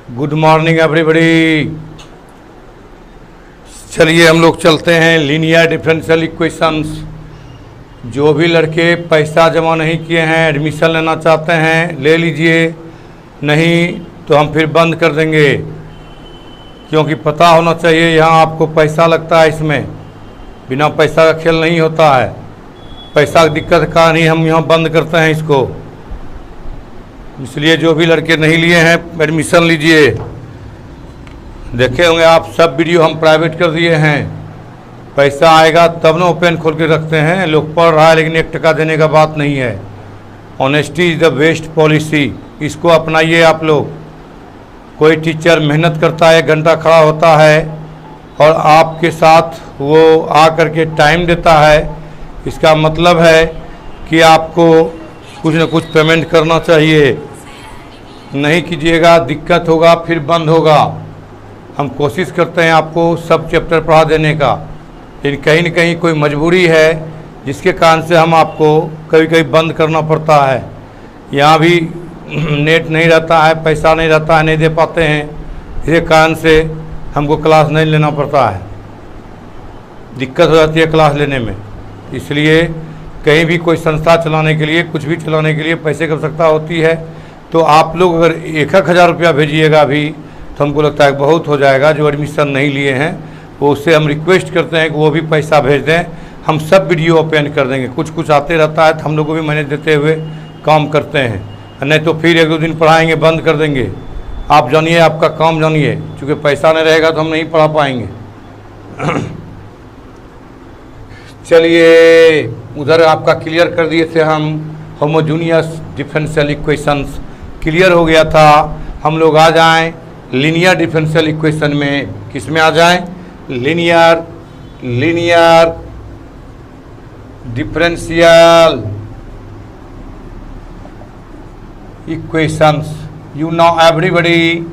Good morning everybody. चलिए हम लोग चलते हैं लीनियर डिफरेंशियल इक्वेशंस। जो भी लड़के पैसा जमा नहीं किए हैं, एडमिशन लेना चाहते हैं, ले लीजिए, नहीं तो हम फिर बंद कर देंगे, क्योंकि पता होना चाहिए यहाँ आपको पैसा लगता है। इसमें बिना पैसा का खेल नहीं होता है। पैसा की दिक्कत का नहीं, हम यहाँ बंद करते हैं इसको। इसलिए जो भी लड़के नहीं लिए हैं एडमिशन लीजिए। देखे होंगे आप सब वीडियो हम प्राइवेट कर दिए हैं। पैसा आएगा तब ना ओपन खोल के रखते हैं। लोग पढ़ रहा है लेकिन 1 टका देने का बात नहीं है। Honesty is the best policy. इसको अपनाइए आप लोग। कोई टीचर मेहनत करता है, 1 घंटा खड़ा होता है और आपके साथ वो आ कर के टाइम देता है, इसका मतलब है कि आपको कुछ न कुछ पेमेंट करना चाहिए। नहीं कीजिएगा दिक्कत होगा, फिर बंद होगा। हम कोशिश करते हैं आपको सब चैप्टर पढ़ा देने का, लेकिन कहीं न कहीं कोई मजबूरी है जिसके कारण से हम आपको कभी कभी बंद करना पड़ता है। यहाँ भी नेट नहीं रहता है, पैसा नहीं रहता है, नहीं दे पाते हैं, इसी कारण से हमको क्लास नहीं लेना पड़ता है। दिक्कत हो जाती है क्लास लेने में। इसलिए कहीं भी कोई संस्था चलाने के लिए, कुछ भी चलाने के लिए पैसे की आवश्यकता होती है। तो आप लोग अगर 1,000 रुपया भेजिएगा अभी तो हमको लगता है बहुत हो जाएगा। जो एडमिशन नहीं लिए हैं वो उससे हम रिक्वेस्ट करते हैं कि वो भी पैसा भेज दें। हम सब वीडियो ओपन कर देंगे। कुछ कुछ आते रहता है तो हम लोग को भी मैनेज देते हुए काम करते हैं, नहीं तो फिर 1-2 दिन पढ़ाएंगे, बंद कर देंगे। आप जानिए, आपका काम जानिए, क्योंकि पैसा नहीं रहेगा तो हम नहीं पढ़ा पाएंगे। चलिए, उधर आपका क्लियर कर दिए थे हम। होमोजेनियस डिफरेंशियल इक्वेशंस क्लियर हो गया था। हम लोग आ जाएं लीनियर डिफरेंशियल इक्वेशन में। किस में आ जाएं? Linear differential equations. You know everybody,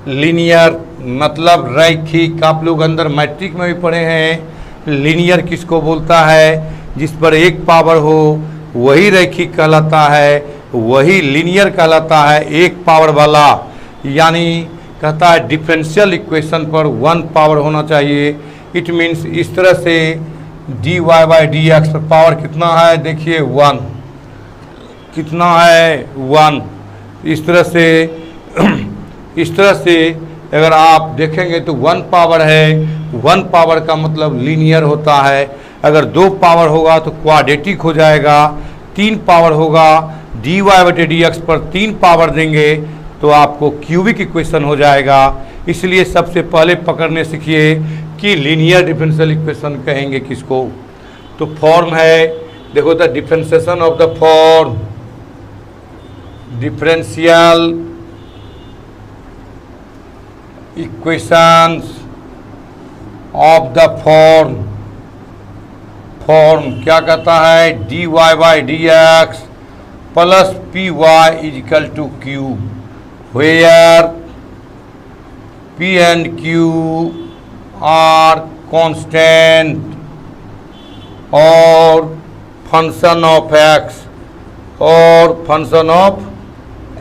linear मतलब रैखिक। आप लोग अंदर मैट्रिक में भी पढ़े हैं। लीनियर किसको बोलता है? जिस पर एक पावर हो वही रैखिक कहलाता है, वही लीनियर कहलाता है। एक पावर वाला, यानी कहता है डिफरेंशियल इक्वेशन पर 1 पावर होना चाहिए। इट मीन्स इस तरह से dy बाई डी एक्स पर पावर कितना है? देखिए 1। कितना है? 1। इस तरह से अगर आप देखेंगे तो 1 पावर है। 1 पावर का मतलब लीनियर होता है। अगर 2 पावर होगा तो क्वाड्रेटिक हो जाएगा। 3 पावर होगा, dy बटे डी एक्स पर 3 पावर देंगे तो आपको क्यूबिक इक्वेशन हो जाएगा। इसलिए सबसे पहले पकड़ने सीखिए कि लीनियर डिफरेंशियल इक्वेशन कहेंगे किसको। तो फॉर्म है, देखो, the differentiation of the form differential equations of the form क्या कहता है? dy by D X plus P Y is equal to Q, where p and q are constant और function of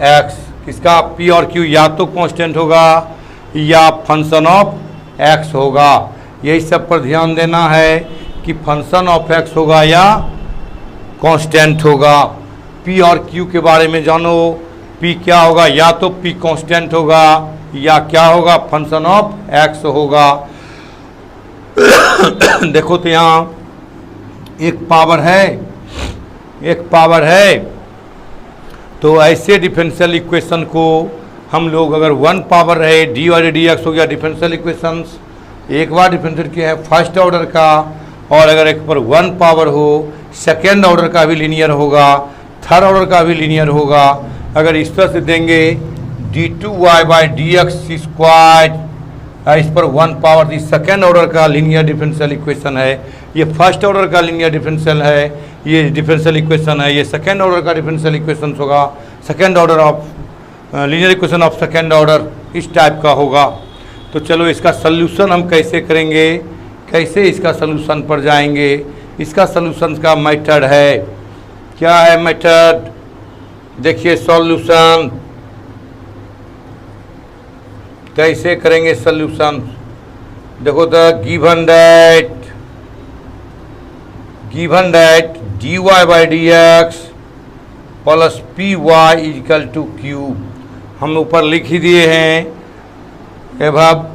x। किसका? p और q या तो constant होगा या फंक्शन ऑफ x होगा। यही सब पर ध्यान देना है कि फंक्शन ऑफ x होगा या कांस्टेंट होगा। p और q के बारे में जानो। p क्या होगा? या तो p कांस्टेंट होगा या क्या होगा? फंक्शन ऑफ x होगा। देखो तो यहाँ एक पावर है, तो ऐसे डिफरेंशियल इक्वेशन को हम लोग अगर 1 पावर रहे, dy बाई डी एक्स हो गया डिफरेंशियल इक्वेशंस। एक बार डिफरेंशियल किया है फर्स्ट ऑर्डर का, और अगर एक पर 1 पावर हो, सेकेंड ऑर्डर का भी लीनियर होगा, थर्ड ऑर्डर का भी लीनियर होगा। अगर इस तरह से देंगे d2y by D x square, इस पर 1 पावर दी, सेकेंड ऑर्डर का लीनियर डिफरेंशियल इक्वेशन है। ये फर्स्ट ऑर्डर का लीनियर डिफरेंशियल है, ये डिफरेंशियल इक्वेशन है। ये सेकेंड ऑर्डर का डिफरेंशियल इक्वेशन होगा, second order of linear equation of second order, इस टाइप का होगा। तो चलो इसका सल्यूशन हम कैसे करेंगे, कैसे इसका सल्यूशन पर जाएंगे। इसका सल्यूशन का मेथड है, क्या है मेथड? देखिए सॉल्यूशन, कैसे करेंगे सॉल्यूशन। देखो तो given that dy by D X plus P Y is equal to Q, हम ऊपर लिख ही दिए हैं। अब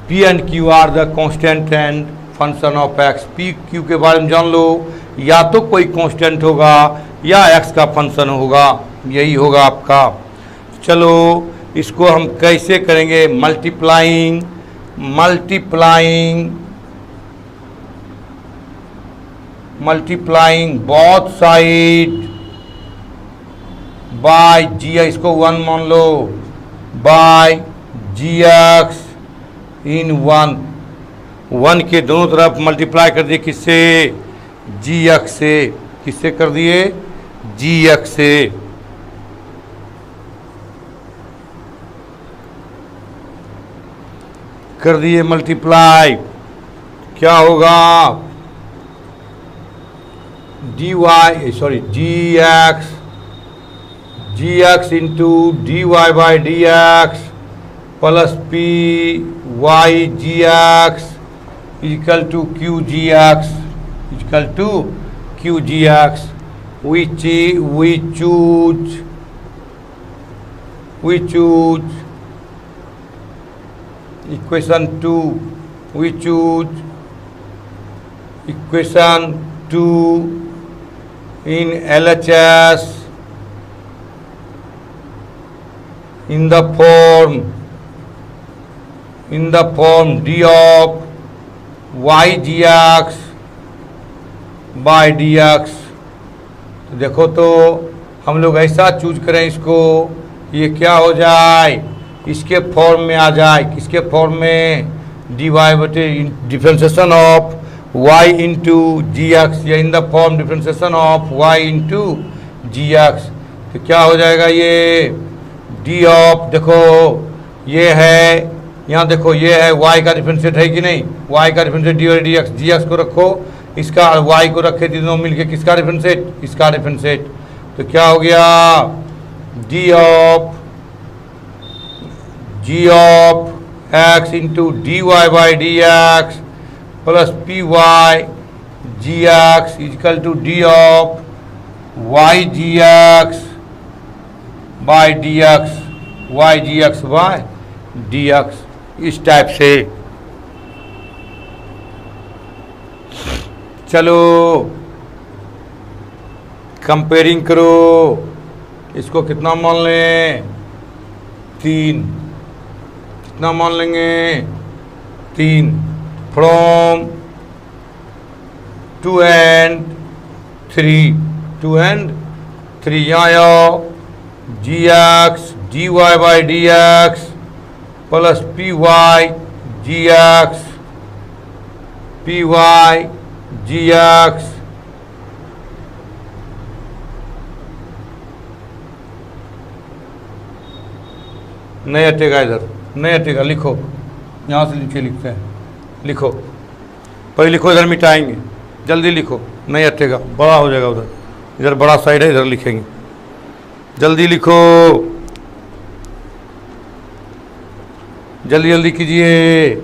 P and Q are the constant and function of X. P Q के बारे में जान लो, या तो कोई कांस्टेंट होगा या एक्स का फंक्शन होगा, यही होगा आपका। चलो इसको हम कैसे करेंगे, मल्टीप्लाइंग बोथ साइड बाय जी, इसको 1 मान लो, बाय जी एक्स इन 1 के दोनों तरफ मल्टीप्लाई कर दिए, किससे, जी एक्स से। किससे कर दिए, जी एक्स से। कर दिए मल्टीप्लाई, क्या होगा, G X into D Y by D X plus P Y G X equal to Q G X, we choose equation 2, equation 2 in LHS in the form d of y gx by dx। तो देखो तो हम लोग ऐसा choose करें इसको, ये क्या हो जाए, इसके फॉर्म में आ जाए। किसके फॉर्म में, डी वाई बटे differentiation of y into G X, या in the form differentiation of y into G X. तो क्या हो जाएगा, ये डी ऑफ, देखो ये है, यहाँ देखो ये है y का डिफ्रेंशिएट है कि नहीं, y का डिफ्रेंशिएट डी और डी एक्स, जी एक्स को रखो, इसका y को रखे, तीनों मिलके किसका डिफ्रेंशिएट, इसका डिफ्रेंशिएट। तो क्या हो गया, D of x into D Y by D X plus P Y G X is equal to D of Y G X by D X, Y G X by D X, इस type से। चलो comparing करो, इसको कितना मान लें, 3, कितना मान लेंगे, 3 फ्रॉम 2 and 3 यहाँ आओ, G X D Y by D X plus P Y G X नहीं हटेगा, इधर नहीं हटेगा, लिखो, यहाँ से नीचे लिखते हैं, लिखो, पहले लिखो, इधर मिटाएंगे, जल्दी लिखो, नहीं हटेगा, बड़ा हो जाएगा उधर, इधर बड़ा साइड है, इधर लिखेंगे, जल्दी लिखो, जल्दी जल्दी कीजिए।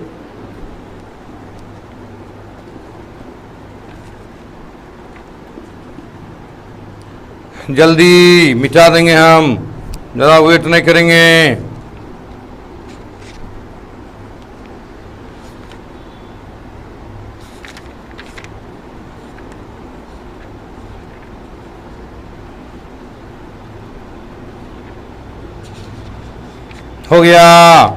जल्दी मिटा देंगे हम, ज़रा वेट नहीं करेंगे। हो गया,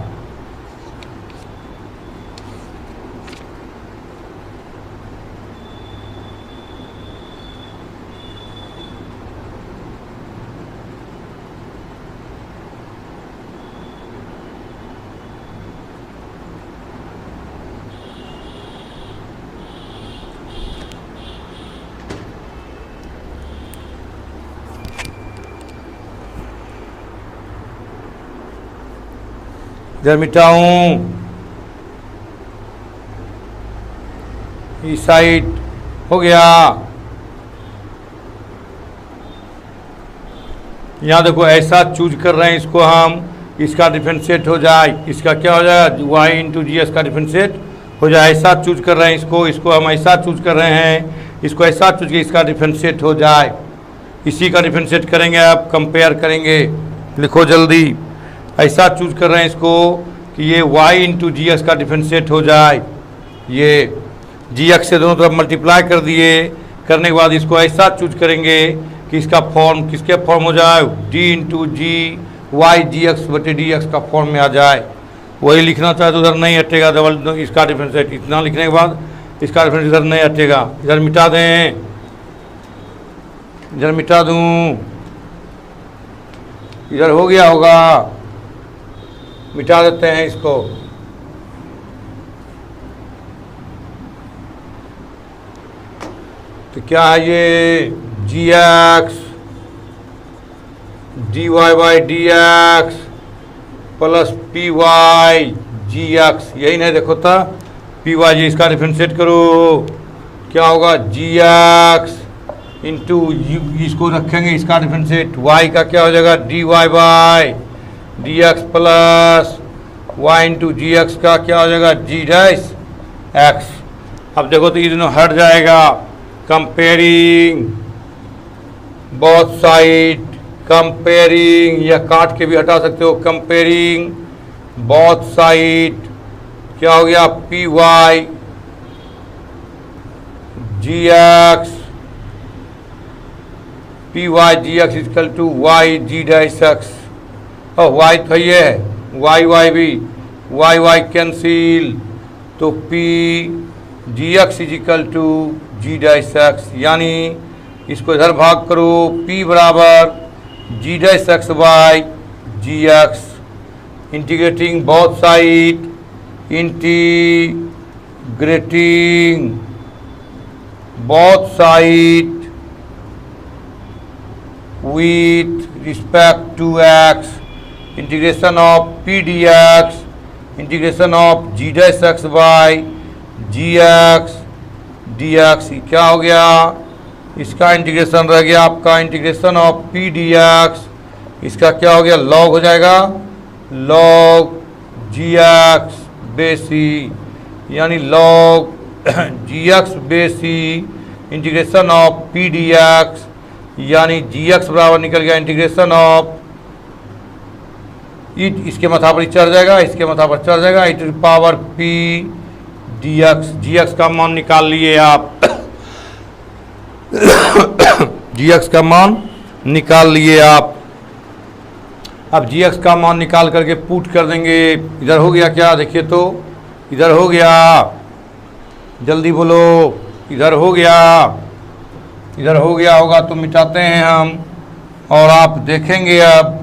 इधर मिटाऊं, इस साइड हो गया। यहाँ देखो ऐसा चूज कर रहे हैं इसको हम, इसका डिफरेंशिएट हो जाए, इसका क्या हो जाएगा, वाई इंटू जी एक्स का डिफरेंशिएट हो जाए। ऐसा चूज कर रहे हैं इसको हम ऐसा चूज कर रहे हैं, इसको ऐसा चूज के इसका डिफरेंशिएट हो जाए। इसी का डिफरेंशिएट करेंगे, आप कंपेयर करेंगे, लिखो जल्दी। ऐसा चूज कर रहे हैं इसको कि ये y इंटू जी एक्स का डिफरेंशिएट हो जाए। ये जी एक्स से दोनों तरफ मल्टीप्लाई कर दिए, करने के बाद इसको ऐसा चूज करेंगे कि इसका फॉर्म किसके फॉर्म हो जाए, डी इंटू जी वाई जी एक्स बटे डी एक्स का फॉर्म में आ जाए। वही लिखना चाहे तो उधर नहीं हटेगा, डबल इसका डिफरेंशिएट इतना लिखने के बाद इसका डिफरेंस इधर नहीं हटेगा, इधर मिटा दें, इधर मिटा दूं, इधर हो गया होगा, मिटा देते हैं इसको। तो क्या है ये, G X D Y by D X plus P Y G X, यही नहीं देखो था, पी वाई जी, इसका डिफरेंशिएट करो, क्या होगा, जी एक्स इंटू इसको रखेंगे इसका डिफरेंशिएट, वाई का क्या हो जाएगा, D Y by D X plus Y into G X का क्या हो जाएगा, जी डैश एक्स। अब देखो तो ये दोनों हट जाएगा, कंपेयरिंग बोथ साइड, कंपेयरिंग, या काट के भी हटा सकते हो, कंपेयरिंग बोथ साइड, क्या हो गया, P Y G X, P Y G X equal to Y G dash X. और वाई तो ये है, वाई वाई भी, वाई वाई कैंसिल, तो P G X is equal to G dash X, यानी इसको इधर भाग करो, पी बराबर G dash X by G X, integrating both side, integrating both side with respect to x, integration of p dx, integration of g dash x by gx dx, क्या हो गया, इसका इंटीग्रेशन रह गया आपका इंटीग्रेशन ऑफ p dx, इसका क्या हो गया, log हो जाएगा, log gx बेसी, यानी log gx बेसी इंटीग्रेशन ऑफ p dx, यानी जी एक्स बराबर निकल गया इंटीग्रेशन ऑफ, इसके माथा पर चढ़ जाएगा, इसके माथा पर चढ़ जाएगा, E to power P D X. G X का मान निकाल लिए आप जी एक्स का मान निकाल लिए आप। अब जी एक्स का मान निकाल करके पुट कर देंगे, इधर हो गया क्या, देखिए तो इधर हो गया, जल्दी बोलो, इधर हो गया, इधर हो गया होगा तो मिटाते हैं हम, और आप देखेंगे अब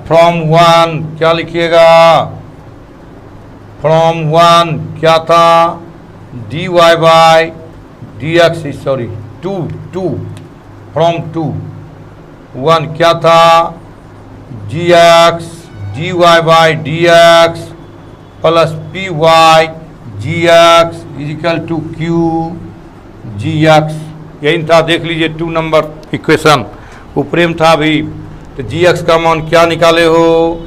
फ्रॉम वन क्या लिखिएगा, फ्रॉम वन क्या था, D Y by D X, sorry two from two one क्या था, G X D Y by D X plus P Y G X is equal to Q G X, यही था, देख लीजिए 2 नंबर इक्वेशन ऊपरे में था अभी। तो जी एक्स का मान क्या निकाले हो,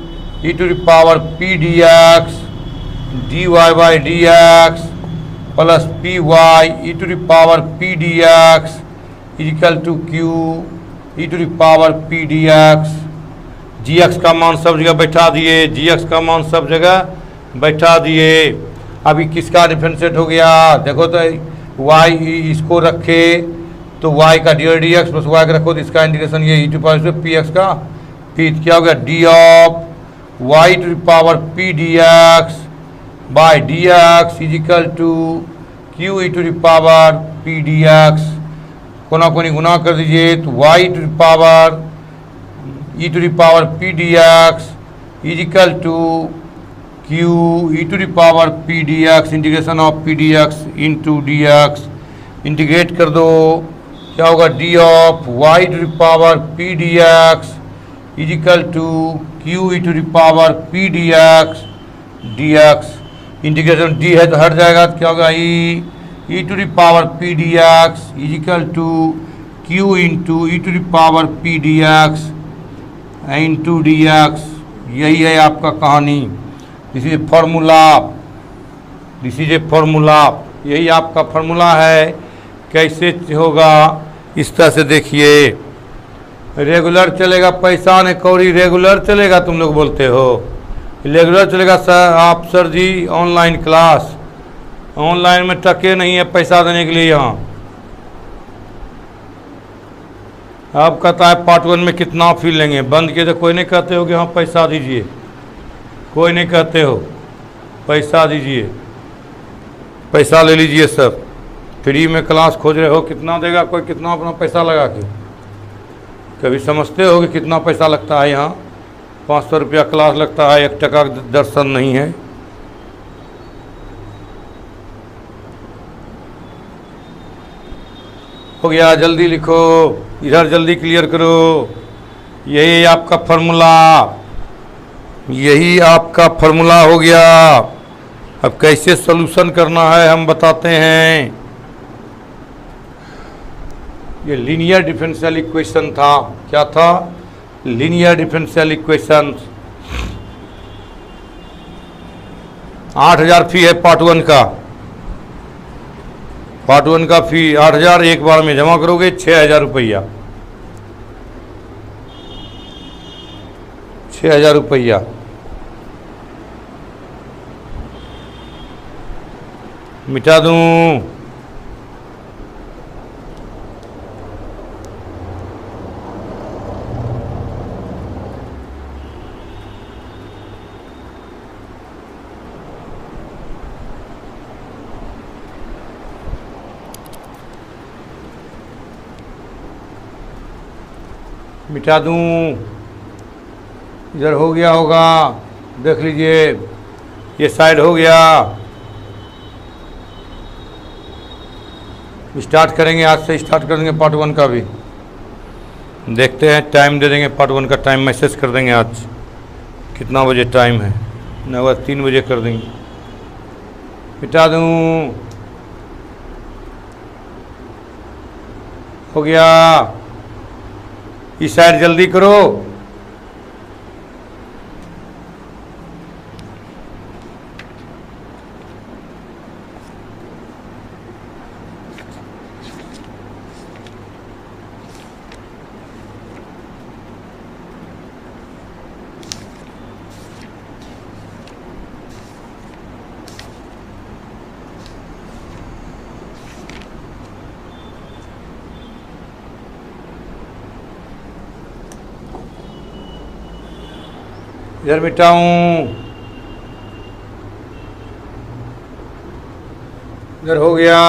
E to the power P D X D Y by D X plus P Y E to the power P D X is equal to Q E to the power P D X. G X का मान सब जगह बैठा दिए, जी X का मान सब जगह बैठा दिए। अभी किसका डिफरेंशिएट हो गया, देखो तो वाई इसको रखे तो y का D D X plus Y का रखो तो इसका इंटीग्रेशन ये E to power P X का, फिर क्या हो गया, D of Y to power P D X by D X is equal to Q E to power P D X, कोना कोनी गुना कर दीजिए तो Y to power E to power P D X is equal to Q E to power P D X, integration of P D X into D X, integrate कर दो, क्या होगा, D of Y to power P D X is equal to Q E to power P D X D X, integration D है तो हट जाएगा, तो क्या होगा, E to power P D X is equal to Q into E to power P D X into D X, यही है आपका कहानी। This is formula, this is a formula, यही आपका फॉर्मूला है। कैसे होगा इस तरह से देखिए, रेगुलर चलेगा पैसा नहीं कौड़ी, रेगुलर चलेगा तुम लोग बोलते हो, रेगुलर चलेगा सर। आप सर जी ऑनलाइन क्लास, ऑनलाइन में टके नहीं है पैसा देने के लिए यहाँ। आप कहता है पार्ट 1 में कितना फी लेंगे, बंद किए तो कोई नहीं कहते हो कि हाँ पैसा दीजिए, कोई नहीं कहते हो पैसा दीजिए, पैसा ले लीजिए सर। फ्री में क्लास खोज रहे हो, कितना देगा कोई, कितना अपना पैसा लगा के। कभी समझते हो कि कितना पैसा लगता है यहाँ? 500 रुपया क्लास लगता है, 1 टका दर्शन नहीं है। हो गया, जल्दी लिखो, इधर जल्दी क्लियर करो। यही आपका फॉर्मूला, यही आपका फॉर्मूला हो गया। अब कैसे सॉल्यूशन करना है हम बताते हैं। ये लीनियर डिफरेंशियल इक्वेशन था। क्या था? Linear differential equation. 8000 फी है पार्ट 1 का। पार्ट 1 का फी 8000 एक बार में जमा करोगे 6000 रुपया, 6000 रुपया। मिटा दूं? मिटा दूं? इधर हो गया होगा, देख लीजिए, ये साइड हो गया। स्टार्ट करेंगे, आज से स्टार्ट कर देंगे पार्ट 1 का भी। देखते हैं, टाइम दे देंगे पार्ट 1 का टाइम, मैसेज कर देंगे आज कितना बजे टाइम है, न होगा 3 बजे कर देंगे। मिटा दूं? हो गया। इस साइड जल्दी करो। इधर मिटाऊं? इधर हो गया।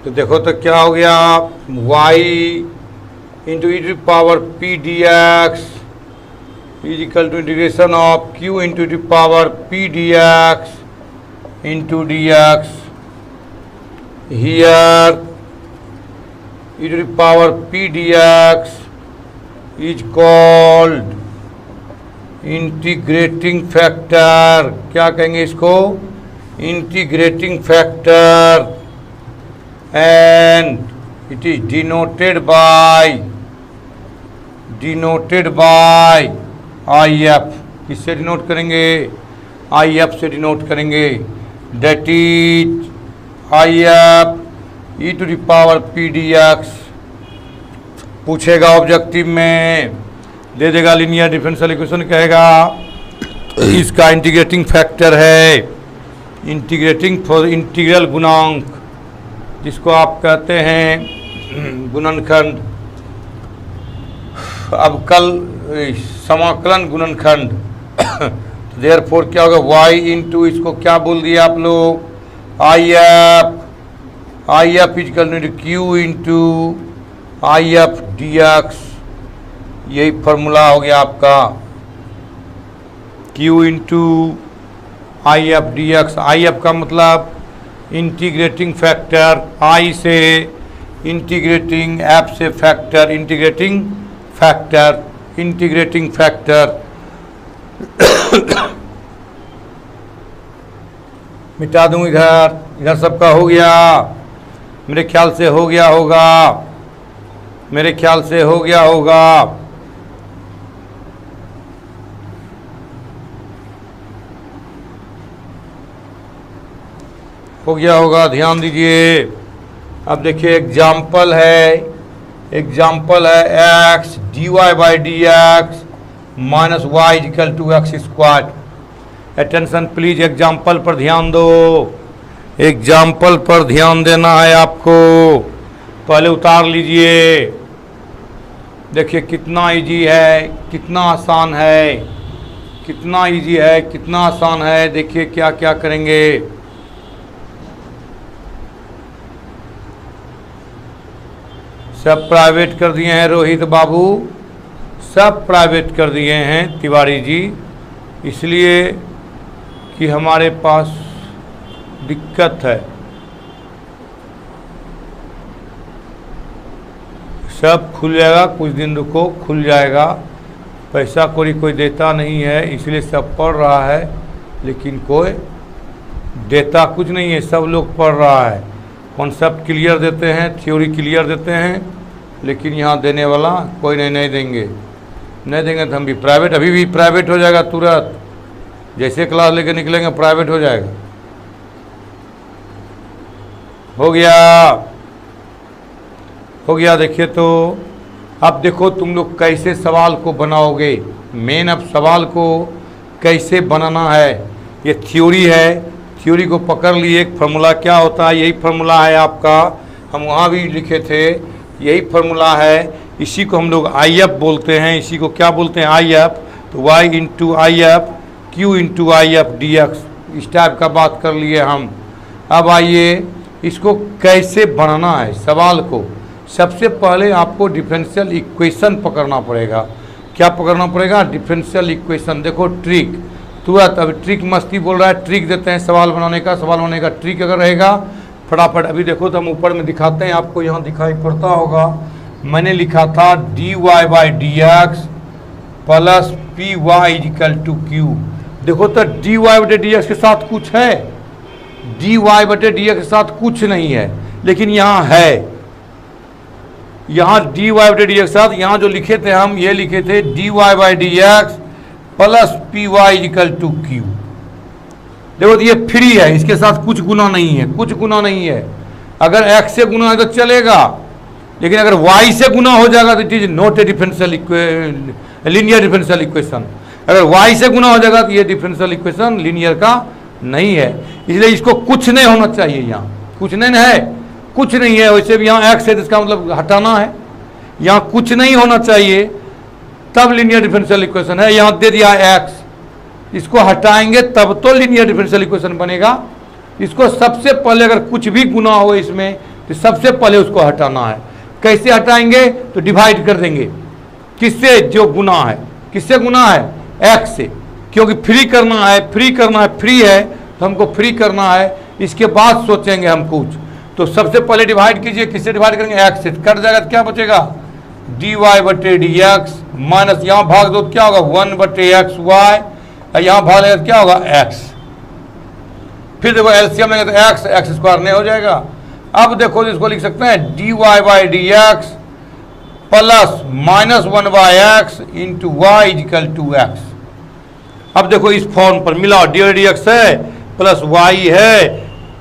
तो देखो तो क्या हो गया, y into E to power P D X is equal to integration of q into the power P D X into dx. Here e to the power p dx is called integrating factor. क्या कहेंगे इसको? integrating factor, and it is denoted by IF. किससे denote करेंगे? IF से denote करेंगे। That is IF e to the power p dx। पूछेगा objective में, दे देगा लीनियर डिफरेंशियल इक्वेशन, कहेगा इसका इंटीग्रेटिंग फैक्टर है, इंटीग्रेटिंग फॉर इंटीग्रल गुणांक, जिसको आप कहते हैं गुणनखंड। अब कल समाकलन गुणनखंड। देयरफॉर क्या होगा, y इंटू इसको क्या बोल दिया आप लोग, IF is equal to q into IF dx। यही फॉर्मूला हो गया आपका, q into IF dx। IF का मतलब इंटीग्रेटिंग फैक्टर, I से इंटीग्रेटिंग, F से factor, integrating factor, integrating factor. मिटा दूं इधर, इधर सबका हो गया, मेरे ख्याल से हो गया होगा, मेरे ख्याल से हो गया होगा। हो गया होगा, ध्यान दीजिए। अब देखिए एग्जाम्पल है, एग्जाम्पल है X D Y by D X minus Y equal to X square. Attention please, example पर ध्यान दो, एग्जाम्पल पर ध्यान देना है आपको। पहले उतार लीजिए, देखिए कितना इजी है, कितना आसान है, कितना इजी है, कितना आसान है। देखिए क्या क्या करेंगे। सब प्राइवेट कर दिए हैं रोहित बाबू, सब प्राइवेट कर दिए हैं तिवारी जी, इसलिए कि हमारे पास दिक्कत है। सब खुल जाएगा, कुछ दिन रुको, खुल जाएगा। पैसा कोई देता नहीं है, इसलिए सब पढ़ रहा है, लेकिन कोई देता कुछ नहीं है। सब लोग पढ़ रहा है, कॉन्सेप्ट क्लियर देते हैं, थ्योरी क्लियर देते हैं, लेकिन यहाँ देने वाला कोई नहीं देंगे, नहीं देंगे तो हम भी प्राइवेट, अभी भी प्राइवेट हो जाएगा तुरंत, जैसे क्लास लेके निकलेंगे प्राइवेट हो जाएगा। हो गया, हो गया। देखिए तो अब देखो तुम लोग कैसे सवाल को बनाओगे। मेन अब सवाल को कैसे बनाना है, ये थ्योरी है, थ्योरी को पकड़ लिए। एक फार्मूला क्या होता है, यही फार्मूला है आपका, हम वहाँ भी लिखे थे, यही फार्मूला है। इसी को हम लोग आई एफ बोलते हैं, इसी को क्या बोलते हैं, आई एफ। तो Y into I F Q into I F D X, इस टाइप का बात कर लिए हम। अब आइए इसको कैसे बनाना है सवाल को। सबसे पहले आपको डिफरेंशियल इक्वेशन पकड़ना पड़ेगा। क्या पकड़ना पड़ेगा, डिफरेंशियल इक्वेशन। देखो ट्रिक तुरंत, अभी ट्रिक मस्ती बोल रहा है, ट्रिक देते हैं सवाल बनाने का। सवाल बनाने का ट्रिक अगर रहेगा फटाफट, अभी देखो तो हम ऊपर में दिखाते हैं आपको, यहाँ दिखाई पड़ता होगा। मैंने लिखा था D Y by D X plus P Y equal to Q. देखो तो डी वाई बटे डी एक्स के साथ कुछ है, डी वाई बटे डी एक्स के साथ कुछ नहीं है, लेकिन यहाँ है। यहाँ डी वाई बटे डी एक्स के साथ यहाँ जो लिखे थे हम, ये लिखे थे D Y by D X plus P Y equal to Q. देखो तो ये फ्री है, इसके साथ कुछ गुना नहीं है, कुछ गुना नहीं है। अगर x से गुना है तो चलेगा, लेकिन अगर y से गुना हो जाएगा तो it is not a differential linear differential equation. अगर y से गुना हो जाएगा तो ये डिफरेंशियल इक्वेशन लीनियर का नहीं है, इसलिए इसको कुछ नहीं होना चाहिए। यहाँ कुछ नहीं है, कुछ नहीं है। वैसे भी यहाँ x है तो इसका मतलब हटाना है, यहाँ कुछ नहीं होना चाहिए, तब लीनियर डिफरेंशियल इक्वेशन है। यहाँ दे दिया x, इसको हटाएंगे तब तो लीनियर डिफरेंशियल इक्वेशन बनेगा। इसको सबसे पहले अगर कुछ भी गुना हो इसमें तो सबसे पहले उसको हटाना है। कैसे हटाएंगे, तो डिवाइड कर देंगे। किससे, जो गुना है, किससे गुना है, x से, क्योंकि फ्री करना है, फ्री करना है, फ्री है तो हमको फ्री करना है। इसके बाद सोचेंगे हम कुछ, तो सबसे पहले डिवाइड कीजिए। किससे डिवाइड करेंगे, x से, कट जाएगा तो क्या बचेगा, डी वाई बटे डी एक्स माइनस, यहाँ भाग दो तो क्या होगा, 1 बटे एक्स वाई, यहाँ भाग लेगा तो क्या होगा, x। फिर देखो एलसीएम लेंगे तो x, एक्स स्क्वायर नहीं हो जाएगा। अब देखो इसको लिख सकते हैं D Y by D X plus minus 1 by X into Y equal to X. अब देखो इस फॉर्म पर मिला, डी वाई डी एक्स है प्लस वाई है,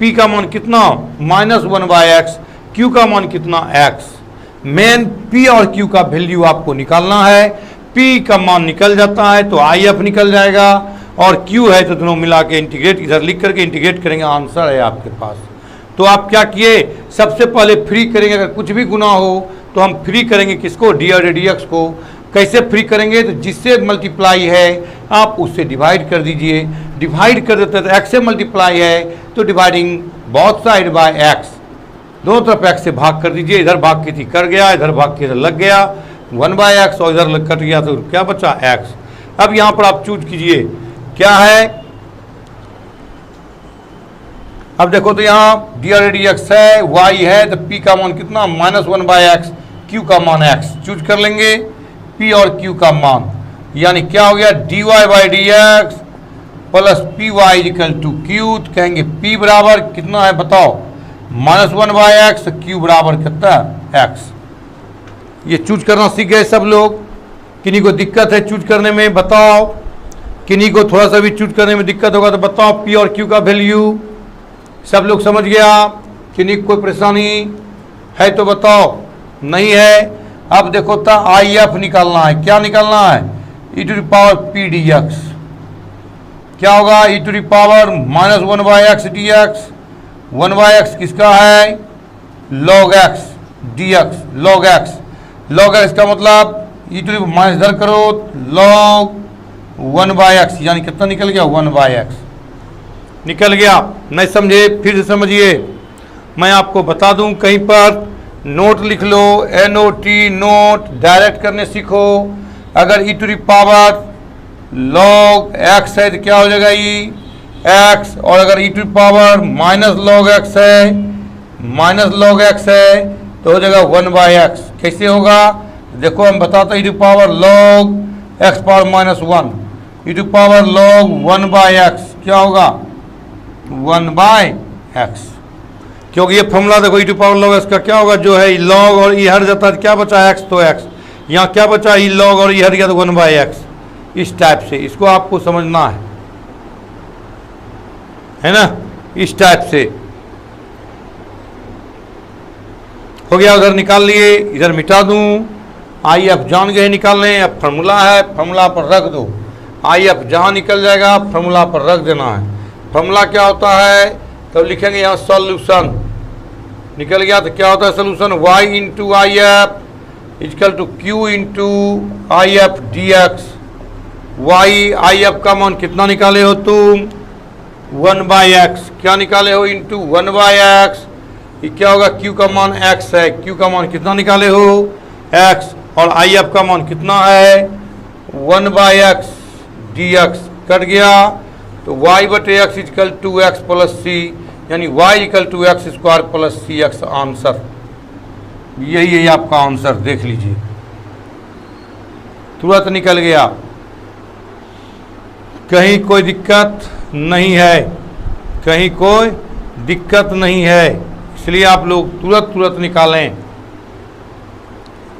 p का मान कितना, माइनस 1 बाई एक्स, q का मान कितना, x। मेन p और q का वैल्यू आपको निकालना है। p का मान निकल जाता है तो IF निकल जाएगा, और q है तो दोनों मिला के इंटीग्रेट, इधर लिख करके इंटीग्रेट करेंगे, आंसर है आपके पास। तो आप क्या किए, सबसे पहले फ्री करेंगे। अगर कुछ भी गुना हो तो हम फ्री करेंगे किसको, डी और डी एक्स को। कैसे फ्री करेंगे, तो जिससे मल्टीप्लाई है आप उससे डिवाइड कर दीजिए। डिवाइड कर देते हैं तो x से मल्टीप्लाई है तो dividing both side by x, दोनों तरफ x से भाग कर दीजिए। इधर भाग की थी कर गया, इधर भाग के इधर लग गया, 1 बाय एक्स, और इधर कट गया तो क्या बचा, x। अब यहाँ पर आप चूज कीजिए क्या है। अब देखो तो यहाँ डी आर डी एक्स है, y है, तो p का मान कितना, माइनस 1 बाय एक्स, q का मान x। चूज कर लेंगे p और q का मान, यानी क्या हो गया, D Y by D X plus P Y equal to Q, तो कहेंगे पी बराबर कितना है बताओ, -1/x, क्यू बराबर कितना x। ये चूज करना सीख गए सब लोग। किन्हीं को दिक्कत है चूज करने में बताओ, किन्हीं को थोड़ा सा भी चूज करने में दिक्कत होगा तो बताओ पी और क्यू का वैल्यू सब लोग समझ गया। किन्हीं को कोई परेशानी है तो बताओ, नहीं है। अब देखो था आई एफ निकालना है, क्या निकालना है, e to the power P D X, क्या होगा e to the power -1/x dx, 1/x किसका है log x dx, log x, log x का मतलब e टू द माइनस इधर करो log 1/x, यानी कितना निकल गया 1/x निकल गया। नहीं समझे फिर से समझिए, मैं आपको बता दूं, कहीं पर नोट लिख लो, NOT नोट, डायरेक्ट करने सीखो। अगर e to the power log x है तो क्या हो जाएगा e x, और अगर e to the power -log x है, -log x है तो हो जाएगा 1/x। कैसे होगा देखो, हम बताते हैं e to the power log x power -1, e to the power log 1/x क्या होगा 1/x, क्योंकि ये फॉर्मूला देखो e to power log x का क्या होगा, जो है log और e हट जाता है क्या बचा x, तो x, यहाँ क्या बचा e log और e हट गया तो 1/x। इस टाइप से इसको आपको समझना है ना, इस टाइप से हो गया। उधर निकाल लिए, इधर मिटा दूं, आई एफ जान गए निकालने, अब फार्मूला है, फार्मूला पर रख दो, आई एफ जहाँ निकल जाएगा फार्मूला पर रख देना है। फार्मूला क्या होता है तो लिखेंगे यहाँ सॉल्यूशन, निकल गया तो क्या होता है solution, y into I F is equal to Q into I F D X. Y I F का मान कितना निकाले हो तुम 1/x, क्या निकाले हो इंटू 1/x, ये क्या होगा क्यू का मान x है, क्यू का मान कितना निकाले हो x, और आई एफ का मान कितना है 1/x dx, कट गया तो y/x equal to x plus C, यानी y equal to X square plus C X answer. यही है आपका आंसर, देख लीजिए तुरंत निकल गया, कहीं कोई दिक्कत नहीं है, कहीं कोई दिक्कत नहीं है, इसलिए आप लोग तुरंत निकालें।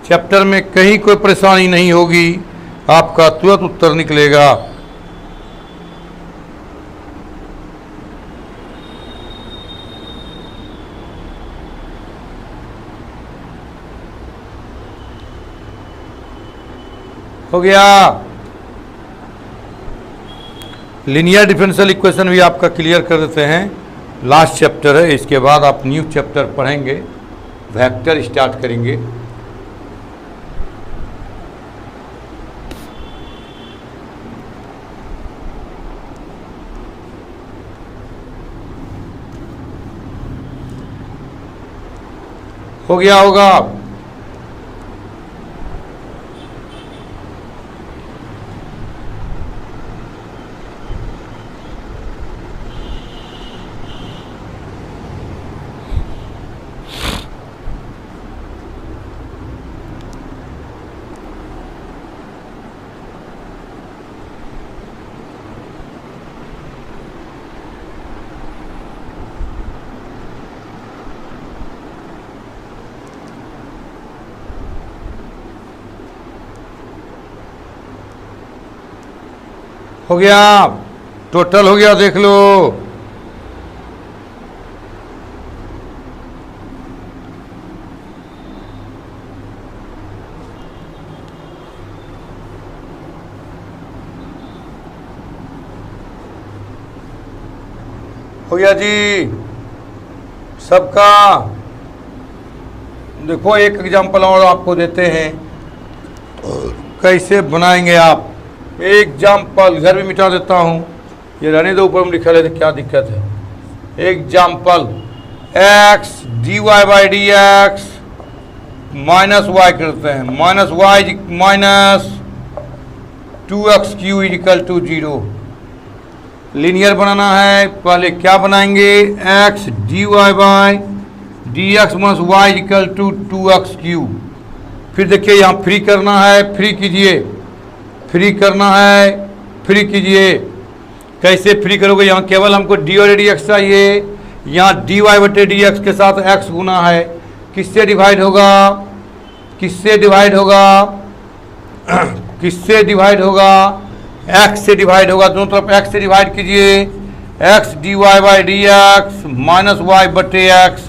चैप्टर में कहीं कोई परेशानी नहीं होगी, आपका तुरंत उत्तर निकलेगा। हो गया, लीनियर डिफरेंशियल इक्वेशन भी आपका क्लियर कर देते हैं, लास्ट चैप्टर है, इसके बाद आप न्यू चैप्टर पढ़ेंगे, वेक्टर स्टार्ट करेंगे। हो गया होगा, हो गया, टोटल हो गया, देख लो। हो गया जी सबका। देखो एक एग्जांपल और आपको देते हैं, कैसे बनाएंगे आप। एग्जाम्पल घर भी मिटा देता हूँ, ये रहने दो, ऊपर में लिखा है तो क्या दिक्कत है। Example x dy/dx minus Y करते हैं, -y minus 2x³ equal to 0। Linear बनाना है, पहले क्या बनाएंगे, x dy/dx minus y equal to 2x³। फिर देखिए यहाँ फ्री करना है, फ्री कीजिए, फ्री करना है, फ्री कीजिए, कैसे फ्री करोगे? यहाँ केवल हमको डी और डी एक्स चाहिए, यहाँ डी वाई बटे डी एक्स के साथ एक्स गुना है, किससे डिवाइड होगा? किससे डिवाइड होगा? किससे डिवाइड होगा? एक्स से डिवाइड होगा। दोनों तरफ एक्स से डिवाइड कीजिए। X D Y by D X minus Y बटे X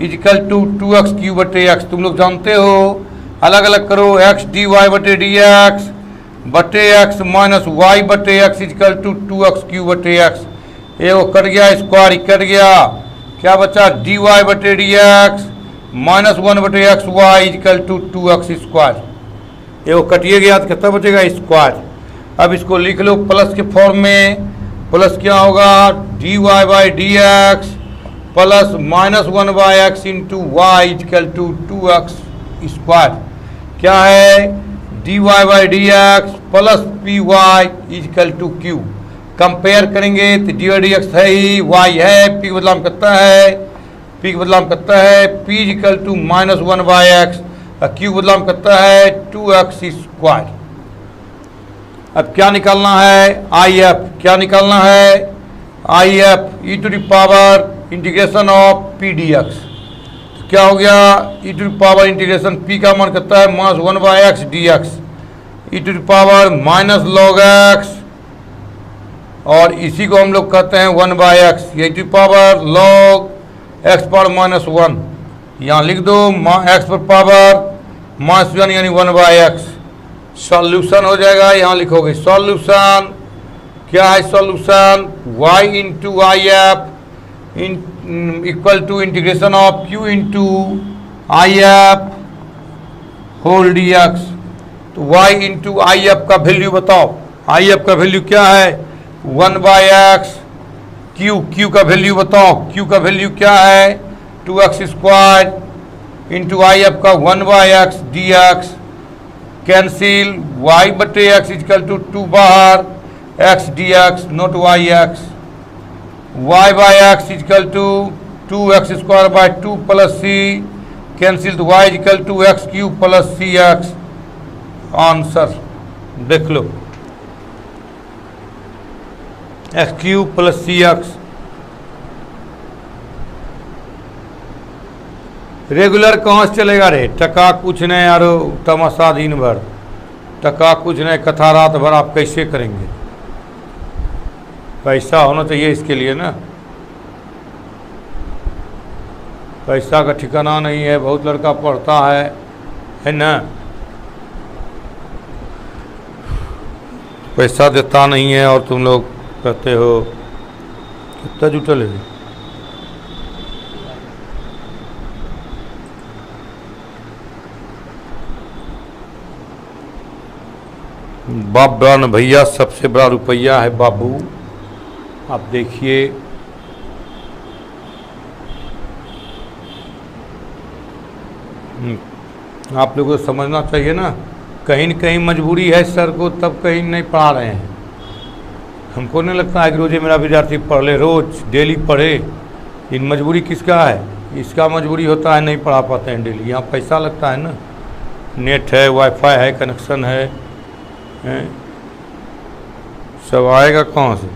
is equal to 2x cube बटे एक्स। तुम लोग जानते हो, अलग अलग करो। एक्स डी वाई बटे डी एक्स बटे एक्स माइनस वाई बटे X is equal to 2x cube बटे एक्स। ये वो कट गया, स्क्वायर कट गया, क्या बचा? डी वाई बटे डी एक्स माइनस 1 बटे X Y is equal to 2x square. ये वो कटिए गया तो कितना बचेगा? स्क्वायर। अब इसको लिख लो प्लस के फॉर्म में। प्लस क्या होगा? D Y by D X plus minus 1 by X into Y is equal to 2x square. क्या है? D Y by D X plus P Y is equal to Q. Compare करेंगे तो डी वाई डी एक्स है ही, Y है, P का बदलाव करता है, पी का बदलाव करता है P is equal to minus 1 by x, Q बदलाव करता है 2x स्क्वायर। अब क्या निकालना है? I F. क्या निकालना है? I F E to the power integration of P D x. तो क्या हो गया? E to the power integration P का मान करता है minus 1 by x D x E to the power minus log x, और इसी को हम लोग कहते हैं 1 by X, E to the power log X power minus 1। यहाँ लिख दो एक्स पर पावर माइनस 1 यानी 1 बाई एक्स। सॉल्यूशन हो जाएगा, यहाँ लिखोगे सॉल्यूशन। क्या है solution? y into I F equal to integration of q into I F whole D x. तो y इंटू आई एफ का वैल्यू बताओ। आई एफ का वैल्यू क्या है? 1 बाई एक्स। q का वैल्यू बताओ। q का वैल्यू क्या है? 2x square into I F का 1 by x D X. Cancel, y बटे एक्स इजकल टू 2 बाहर x D X not Y x. y by X is equal to 2x square by 2 plus C. Cancel तो y is equal to X Q plus C X. Answer देख लो, X Q plus C X. Regular कहाँ से चलेगा रे? टका कुछ नहीं यारो, तमाशा दिन भर, टका कुछ नहीं, कथा रात भर, आप कैसे करेंगे? पैसा होना चाहिए इसके लिए ना। पैसा का ठिकाना नहीं है, बहुत लड़का पढ़ता है ना, पैसा देता नहीं है और तुम लोग कहते हो कितना जुटल है। बाप बड़ा न भैया, सबसे बड़ा रुपया है बाबू। आप देखिए आप लोगों को समझना चाहिए ना, कहीं न कहीं मजबूरी है सर को, तब कहीं नहीं पढ़ा रहे हैं। हमको नहीं लगता है कि रोज़ मेरा विद्यार्थी पढ़ ले, रोज़ डेली पढ़े। इन मजबूरी किसका है? इसका मजबूरी होता है नहीं पढ़ा पाते हैं डेली। यहाँ पैसा लगता है ना, नेट है, वाईफाई है, कनेक्शन है, सब आएगा कहाँ से?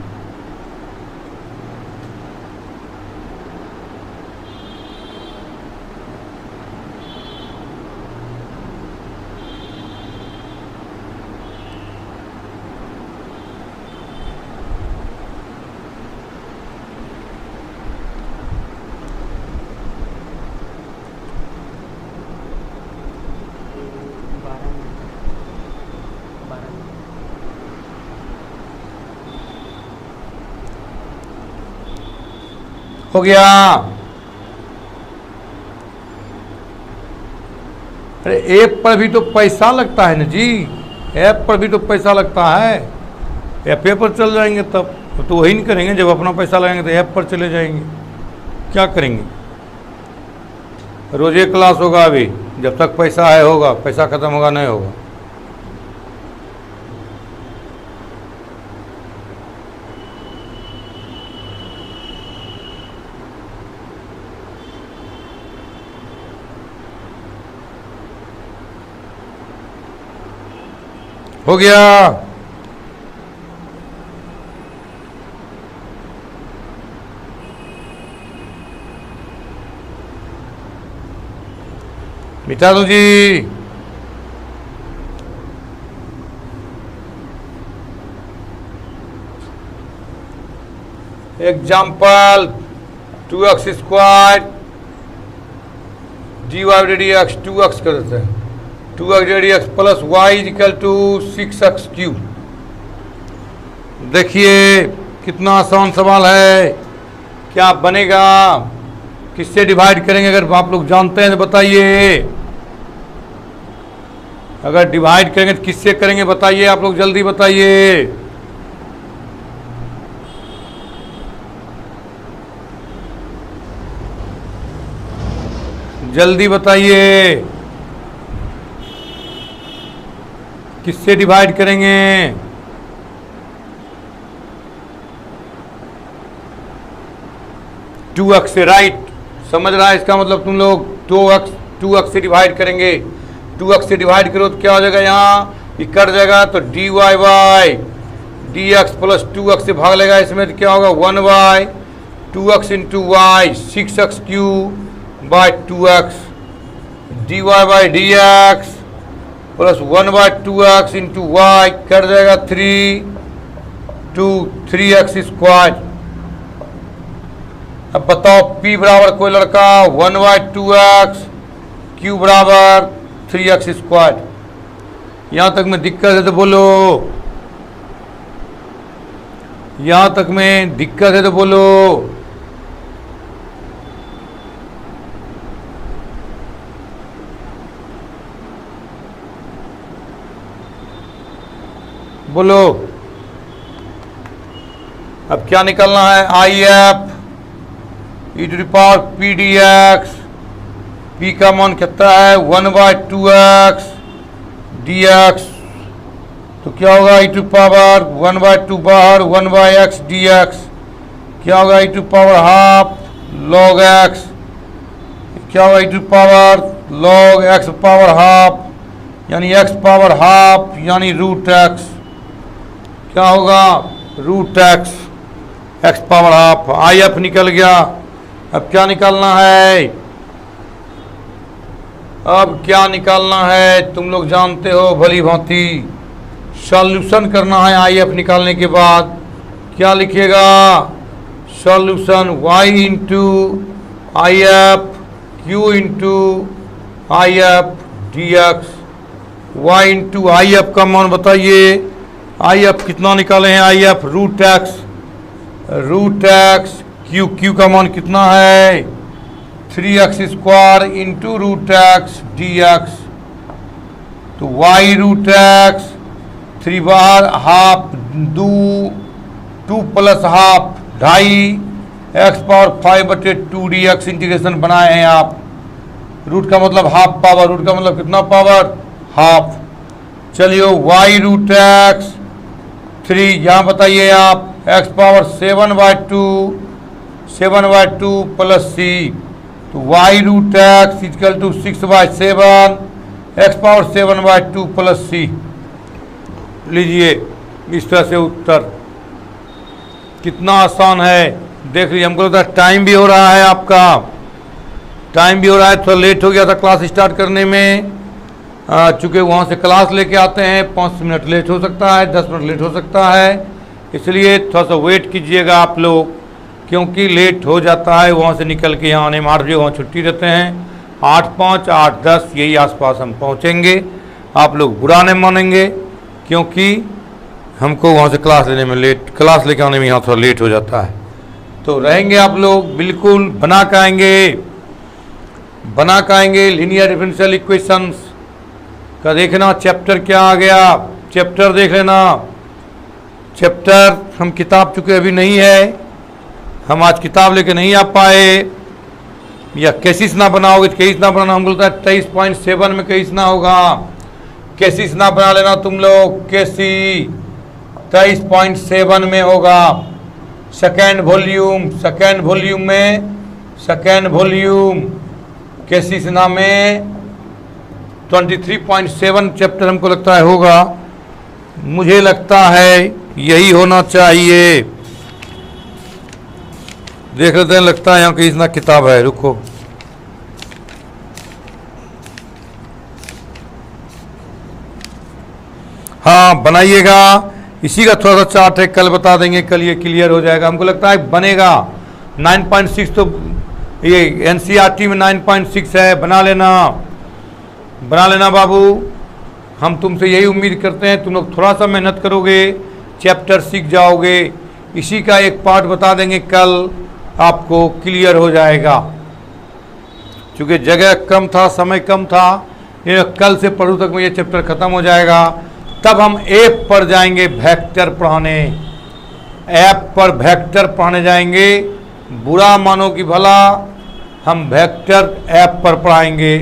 हो गया। अरे ऐप पर भी तो पैसा लगता है ना जी, ऐप पर भी तो पैसा लगता है। ऐप पर चल जाएंगे तब तो वही नहीं करेंगे, जब अपना पैसा लगाएंगे तो ऐप पर चले जाएंगे। क्या करेंगे? रोज़ एक क्लास होगा, अभी जब तक पैसा है होगा, पैसा ख़त्म होगा नहीं होगा। हो गया। मिटा दो जी। Example 2x square dy by dx 2x कर देते हैं, 2x dx plus y equal to 6x cube. देखिए कितना आसान सवाल है, क्या बनेगा, किससे डिवाइड करेंगे? अगर आप लोग जानते हैं तो बताइए। अगर डिवाइड करेंगे तो किससे करेंगे बताइए, आप लोग जल्दी बताइए। जल्दी बताइए, किससे डिवाइड करेंगे? टू एक्स से, राइट। समझ रहा है इसका मतलब तुम लोग 2x से डिवाइड करेंगे। 2x से डिवाइड करो तो क्या हो जाएगा, यहाँ ये कट जाएगा तो dy by dx plus 2x से भाग लेगा इसमें तो क्या होगा 1y 2x into Y 6x cube by 2x dy by dx plus 1 by 2x into Y कट जाएगा 3x स्क्वायर। अब बताओ p बराबर कोई लड़का 1 बाई 2x q बराबर 3x स्क्वायर। यहां तक में दिक्कत है तो बोलो, यहां तक में दिक्कत है तो बोलो। बोलो अब क्या निकलना है, I F E to the power P D X, P का मान कितना है 1 बाई 2x डी एक्स, तो क्या होगा ई टू पावर 1 बाई 2 बाहर 1 बाई एक्स डी एक्स, क्या होगा E to power half log X, क्या होगा E to power log X power half यानी एक्स पावर हाफ यानी रूट एक्स, क्या होगा root X X power half. I F निकल गया। अब क्या निकालना है, अब क्या निकालना है, तुम लोग जानते हो भली भांति। सॉल्यूशन करना है आई एफ निकालने के बाद क्या लिखिएगा, solution y into I F Q into I F D X. Y into I F का मान बताइए, आई एफ कितना निकाले हैं, I F root X Q का मान कितना है 3x square into root X D x, तो y रूट एक्स 3 बार half 2 plus half 2.5 X power 5/2 D X integration बनाए हैं आप। रूट का मतलब हाफ पावर, रूट का मतलब कितना पावर हाफ। चलिए y रूट एक्स 3 यहाँ बताइए आप x पावर 7/2 प्लस c, तो y root X equal to 6/7 x power 7/2 plus c। लीजिए इस तरह से उत्तर, कितना आसान है। देख लीजिए, हमको लगता है टाइम भी हो रहा है, आपका टाइम भी हो रहा है, थोड़ा लेट हो गया था क्लास स्टार्ट करने में। चूँकि वहाँ से क्लास लेके आते हैं 5 मिनट लेट हो सकता है, 10 मिनट लेट हो सकता है, इसलिए थोड़ा सा वेट कीजिएगा आप लोग, क्योंकि लेट हो जाता है वहाँ से निकल के यहाँ आने में। 8 बजे वहाँ छुट्टी रहते हैं, 8:05 8:10 यही आसपास हम पहुँचेंगे। आप लोग बुरा नहीं मानेंगे, क्योंकि हमको वहाँ से क्लास लेने में क्लास लेके आने में यहाँ थोड़ा लेट हो जाता है। तो रहेंगे आप लोग बिल्कुल, बना के आएंगे लीनियर डिफरेंशियल इक्वेशंस का। देखना चैप्टर क्या आ गया, चैप्टर देख लेना। चैप्टर हम किताब चुके अभी नहीं है, हम आज किताब लेके नहीं आ पाए, या केसिस ना बनाओगे तो केसिस ना बनाना, हम बोलता है 23.7 में केसिस ना होगा, केसिस ना बना लेना तुम लोग, केसी 23.7 में होगा। सेकेंड वॉल्यूम केसिस ना में 23.7 चैप्टर हमको लगता है होगा, मुझे लगता है यही होना चाहिए। देख लेते हैं, लगता है यहाँ कहीं ना किताब है, रुको हाँ बनाइएगा, इसी का थोड़ा सा चार्ट है, कल बता देंगे, कल ये क्लियर हो जाएगा। हमको लगता है बनेगा। 9.6 तो ये एनसीईआरटी में 9.6 है, बना लेना बाबू। हम तुमसे यही उम्मीद करते हैं, तुम लोग थोड़ा सा मेहनत करोगे, चैप्टर सीख जाओगे। इसी का एक पार्ट बता देंगे कल, आपको क्लियर हो जाएगा। चूँकि जगह कम था, समय कम था, ये कल से परसों तक में ये चैप्टर ख़त्म हो जाएगा। तब हम ऐप पर जाएंगे वेक्टर पढ़ाने, ऐप पर वेक्टर पढ़ाने जाएंगे। बुरा मानो कि भला, हम वेक्टर ऐप पर पढ़ाएंगे,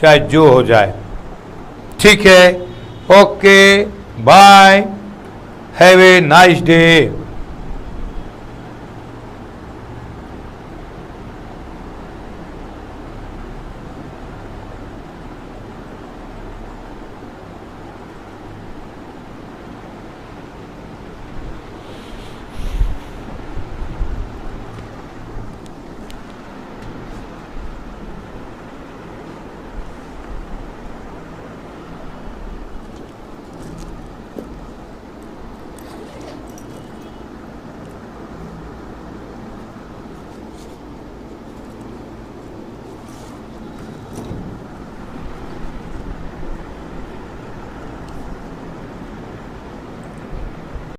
चाहे जो हो जाए। ठीक है, okay, bye, have a nice day.